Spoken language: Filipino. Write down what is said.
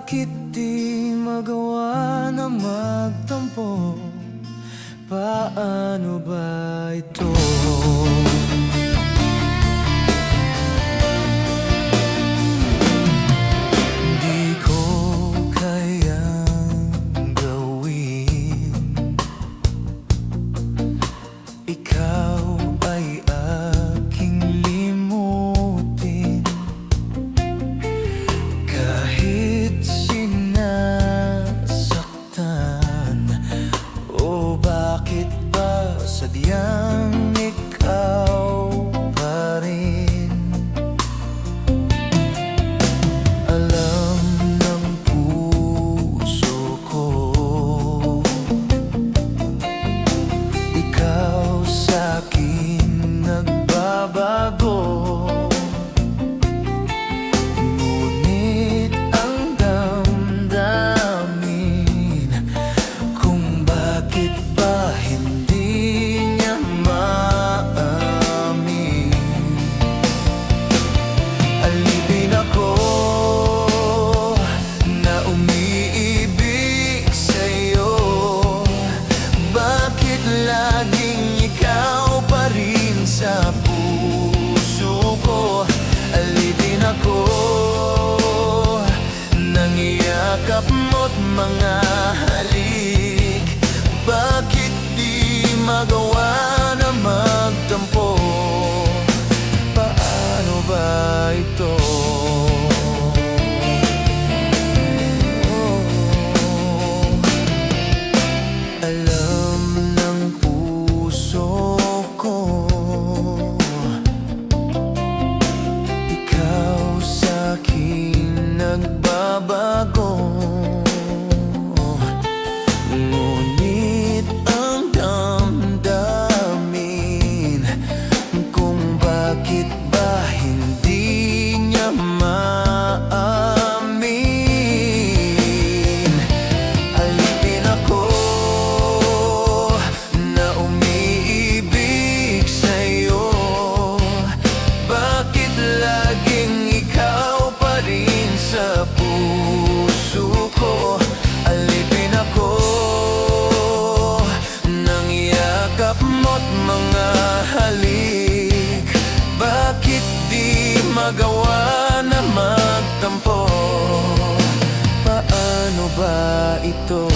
Bakit di magawa na magtampo? Paano ba ito? Di ko kayang gawin. Ikaw ay aking limutin. Kahit sinasaktan, o bakit ba sadyang ikaw pa rin? Alam ng puso ko, ikaw sa'kin nagbabago. Ngunit ang damdamin kung bakit ba hindi niya maamin. Alipin ako na umiibig sa'yo. Bakit laging ikaw pa rin sa puso ko? Alipin ako nang iyakap mo't mga halik. Bakit di magawa na magtampo? Paano ba ito? Alam ng puso ko, ikaw sa'kin nagbabago. Ngunit ang damdamin kung bakit ba hindi niya maamin. Alipin ako na umiibig sa'yo. Bakit laging ikaw pa rin sa puso ko? Alipin ako nang iyakap mo't mga halik. Bakit di magawa na magtampo? Paano ba ito?